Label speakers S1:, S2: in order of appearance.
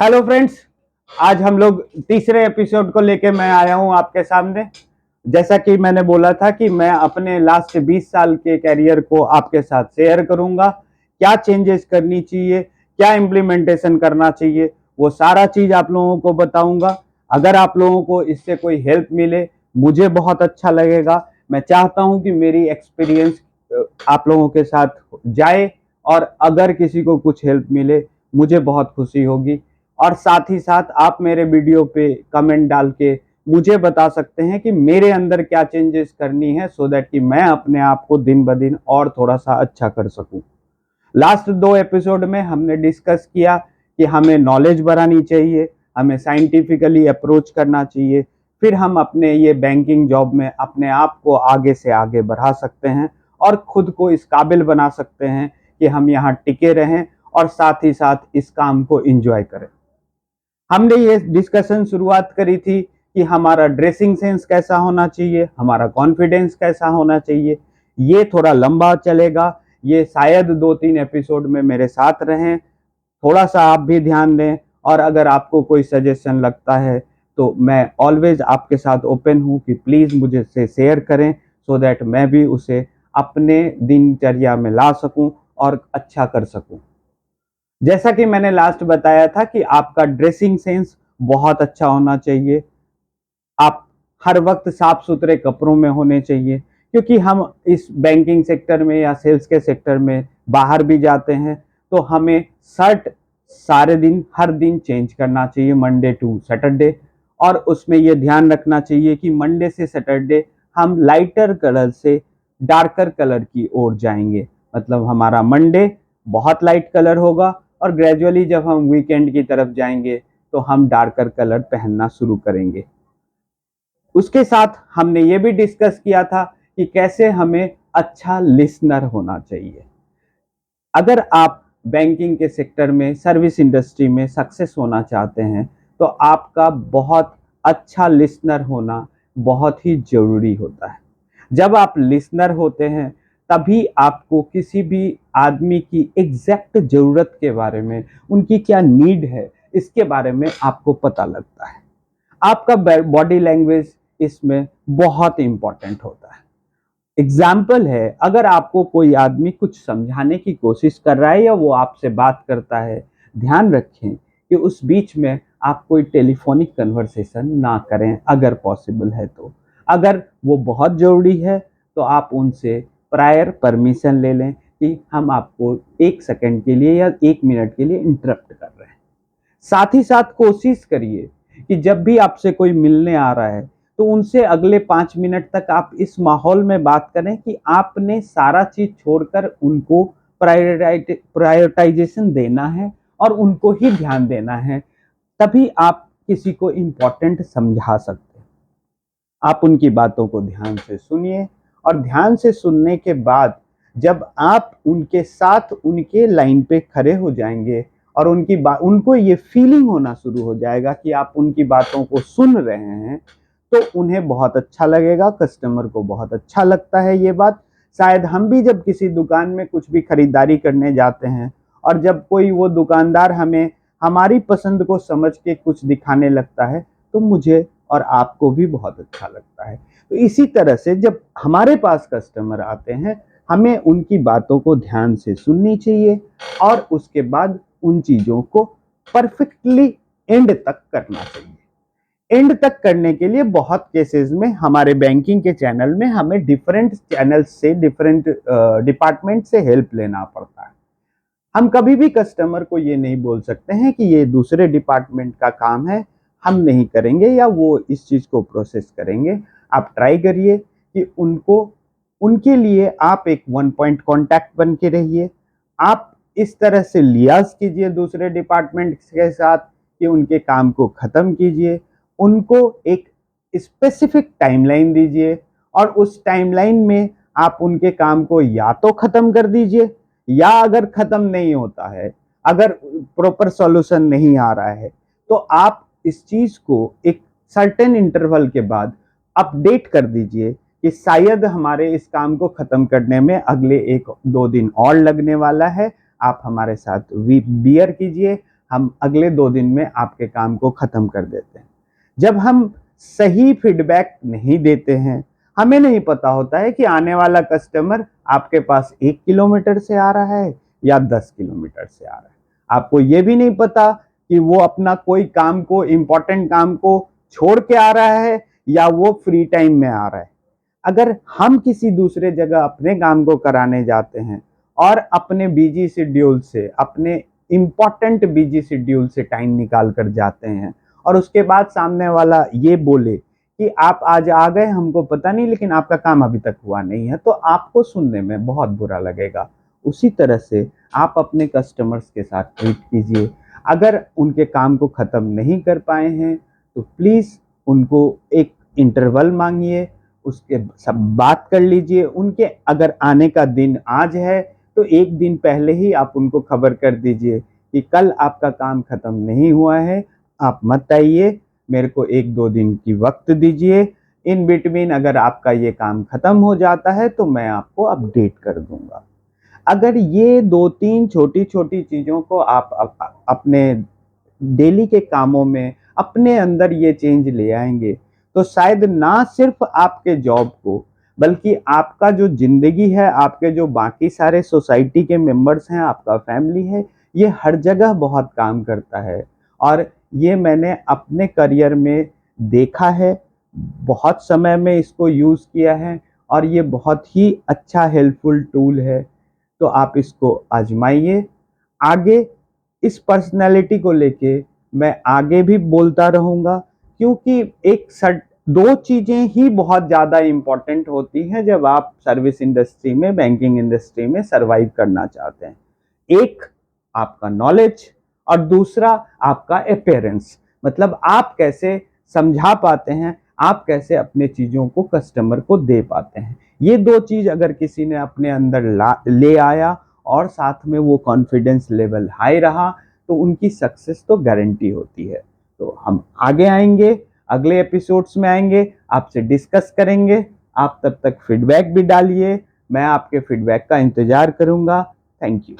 S1: Hello friends, आज हम लोग तीसरे एपिसोड को लेके मैं आया हूं आपके सामने। जैसा कि मैंने बोला था कि मैं अपने लास्ट 20 साल के कैरियर को आपके साथ शेयर करूंगा। क्या चेंजेस करनी चाहिए, क्या इम्प्लीमेंटेशन करना चाहिए, वो सारा चीज आप लोगों को बताऊंगा। अगर आप लोगों को इससे कोई हेल्प मिले, मुझे बहुत अच्छा लगेगा। मैं चाहता हूं कि मेरी एक्सपीरियंस आप लोगों के साथ जाए, और अगर किसी को कुछ हेल्प मिले, मुझे बहुत खुशी होगी। और साथ ही साथ आप मेरे वीडियो पे कमेंट डाल के मुझे बता सकते हैं कि मेरे अंदर क्या चेंजेस करनी है, सो दैट कि मैं अपने आप को दिन ब दिन और थोड़ा सा अच्छा कर सकूं। लास्ट 2 एपिसोड में हमने डिस्कस किया कि हमें नॉलेज बढ़ानी चाहिए, हमें साइंटिफिकली अप्रोच करना चाहिए, फिर हम अपने ये बैंकिंग जॉब में अपने आप को आगे से आगे बढ़ा सकते हैं और खुद को इस काबिल बना सकते हैं कि हम यहाँ टिके रहें और साथ ही साथ इस काम को एंजॉय करें। हमने ये डिस्कशन शुरुआत करी थी कि हमारा ड्रेसिंग सेंस कैसा होना चाहिए, हमारा कॉन्फिडेंस कैसा होना चाहिए। ये थोड़ा लंबा चलेगा, ये शायद 2-3 एपिसोड में मेरे साथ रहें। थोड़ा सा आप भी ध्यान दें, और अगर आपको कोई सजेशन लगता है तो मैं ऑलवेज आपके साथ ओपन हूँ कि प्लीज़ मुझे से शेयर करें, सो दैट मैं भी उसे अपने दिनचर्या में ला सकूं और अच्छा कर सकूं। जैसा कि मैंने लास्ट बताया था कि आपका ड्रेसिंग सेंस बहुत अच्छा होना चाहिए। आप हर वक्त साफ सुथरे कपड़ों में होने चाहिए, क्योंकि हम इस बैंकिंग सेक्टर में या सेल्स के सेक्टर में बाहर भी जाते हैं, तो हमें शर्ट सारे दिन हर दिन चेंज करना चाहिए, मंडे टू सैटरडे। और उसमें यह ध्यान रखना चाहिए कि मंडे से सैटरडे हम लाइटर कलर से डार्कर कलर की ओर जाएंगे। मतलब हमारा मंडे बहुत लाइट कलर होगा, और ग्रेजुअली जब हम वीकेंड की तरफ जाएंगे तो हम डार्कर कलर पहनना शुरू करेंगे। उसके साथ हमने ये भी डिस्कस किया था कि कैसे हमें अच्छा लिसनर होना चाहिए। अगर आप बैंकिंग के सेक्टर में, सर्विस इंडस्ट्री में सक्सेस होना चाहते हैं, तो आपका बहुत अच्छा लिसनर होना बहुत ही जरूरी होता है। जब आप लिसनर होते हैं, तभी आपको किसी भी आदमी की एग्जैक्ट जरूरत के बारे में, उनकी क्या नीड है, इसके बारे में आपको पता लगता है। आपका बॉडी लैंग्वेज इसमें बहुत इंपॉर्टेंट होता है। एग्जाम्पल है, अगर आपको कोई आदमी कुछ समझाने की कोशिश कर रहा है या वो आपसे बात करता है, ध्यान रखें कि उस बीच में आप कोई टेलीफोनिक कन्वर्सेशन ना करें अगर पॉसिबल है तो। अगर वो बहुत ज़रूरी है तो आप उनसे प्रायर परमिशन ले लें कि हम आपको 1 सेकंड के लिए या 1 मिनट के लिए इंटरप्ट कर रहे हैं। साथ ही साथ कोशिश करिए कि जब भी आपसे कोई मिलने आ रहा है, तो उनसे अगले 5 मिनट तक आप इस माहौल में बात करें कि आपने सारा चीज छोड़कर उनको प्रायोरिटाइजेशन देना है और उनको ही ध्यान देना है। तभी आप किसी को इम्पोर्टेंट समझा सकते हैं। आप उनकी बातों को ध्यान से सुनिए, और ध्यान से सुनने के बाद जब आप उनके साथ उनके लाइन पे खड़े हो जाएंगे और उनको ये फीलिंग होना शुरू हो जाएगा कि आप उनकी बातों को सुन रहे हैं, तो उन्हें बहुत अच्छा लगेगा। कस्टमर को बहुत अच्छा लगता है ये बात। शायद हम भी जब किसी दुकान में कुछ भी खरीदारी करने जाते हैं, और जब कोई वो दुकानदार हमें हमारी पसंद को समझ के कुछ दिखाने लगता है, तो मुझे और आपको भी बहुत अच्छा लगता है। तो इसी तरह से जब हमारे पास कस्टमर आते हैं, हमें उनकी बातों को ध्यान से सुननी चाहिए, और उसके बाद उन चीज़ों को परफेक्टली एंड तक करना चाहिए। एंड तक करने के लिए बहुत केसेस में हमारे बैंकिंग के चैनल में हमें डिफरेंट चैनल से, डिफरेंट डिपार्टमेंट से हेल्प लेना पड़ता है। हम कभी भी कस्टमर को ये नहीं बोल सकते हैं कि ये दूसरे डिपार्टमेंट का काम है, हम नहीं करेंगे या वो इस चीज़ को प्रोसेस करेंगे। आप ट्राई करिए कि उनको, उनके लिए आप एक वन पॉइंट कांटेक्ट बन के रहिए। आप इस तरह से लियाज कीजिए दूसरे डिपार्टमेंट के साथ कि उनके काम को ख़त्म कीजिए। उनको एक स्पेसिफिक टाइमलाइन दीजिए, और उस टाइमलाइन में आप उनके काम को या तो ख़त्म कर दीजिए, या अगर ख़त्म नहीं होता है, अगर प्रॉपर सॉल्यूशन नहीं आ रहा है, तो आप इस चीज़ को एक सर्टेन इंटरवल के बाद अपडेट कर दीजिए कि शायद हमारे इस काम को ख़त्म करने में अगले 1-2 दिन और लगने वाला है। आप हमारे साथ बियर कीजिए, हम अगले 2 दिन में आपके काम को खत्म कर देते हैं। जब हम सही फीडबैक नहीं देते हैं, हमें नहीं पता होता है कि आने वाला कस्टमर आपके पास 1 किलोमीटर से आ रहा है या 10 किलोमीटर से आ रहा है। आपको ये भी नहीं पता कि वो अपना कोई काम को, इम्पोर्टेंट काम को छोड़ के आ रहा है या वो फ्री टाइम में आ रहा है। अगर हम किसी दूसरे जगह अपने काम को कराने जाते हैं और अपने बिजी शेड्यूल से, अपने इम्पोर्टेंट बिजी शेड्यूल से टाइम निकाल कर जाते हैं और उसके बाद सामने वाला ये बोले कि आप आज आ गए, हमको पता नहीं, लेकिन आपका काम अभी तक हुआ नहीं है, तो आपको सुनने में बहुत बुरा लगेगा। उसी तरह से आप अपने कस्टमर्स के साथ ट्रीट कीजिए। अगर उनके काम को ख़त्म नहीं कर पाए हैं तो प्लीज़ उनको एक इंटरवल मांगिए, उसके सब बात कर लीजिए। उनके अगर आने का दिन आज है तो 1 दिन पहले ही आप उनको खबर कर दीजिए कि कल आपका काम ख़त्म नहीं हुआ है, आप मत आइए, मेरे को 1-2 दिन की वक्त दीजिए। इन बिटवीन अगर आपका ये काम ख़त्म हो जाता है तो मैं आपको अपडेट कर दूँगा। अगर ये 2-3 छोटी-छोटी चीज़ों को आप अपने डेली के कामों में अपने अंदर ये चेंज ले आएँगे, तो शायद ना सिर्फ़ आपके जॉब को, बल्कि आपका जो ज़िंदगी है, आपके जो बाकी सारे सोसाइटी के मेंबर्स हैं, आपका फैमिली है, ये हर जगह बहुत काम करता है। और ये मैंने अपने करियर में देखा है, बहुत समय में इसको यूज़ किया है और ये बहुत ही अच्छा हेल्पफुल टूल है। तो आप इसको आज़माइए। आगे इस पर्सनैलिटी को लेके मैं आगे भी बोलता रहूँगा, क्योंकि एक सट 2 चीज़ें ही बहुत ज़्यादा इम्पोर्टेंट होती हैं जब आप सर्विस इंडस्ट्री में, बैंकिंग इंडस्ट्री में सर्वाइव करना चाहते हैं। एक आपका नॉलेज और दूसरा आपका अपीयरेंस, मतलब आप कैसे समझा पाते हैं, आप कैसे अपने चीज़ों को कस्टमर को दे पाते हैं। ये 2 चीज़ अगर किसी ने अपने अंदर ले आया और साथ में वो कॉन्फिडेंस लेवल हाई रहा, तो उनकी सक्सेस तो गारंटी होती है। तो हम आगे आएँगे, अगले एपिसोड्स में आएँगे, आपसे डिस्कस करेंगे। आप तब तक फीडबैक भी डालिए, मैं आपके फीडबैक का इंतज़ार करूँगा। Thank you.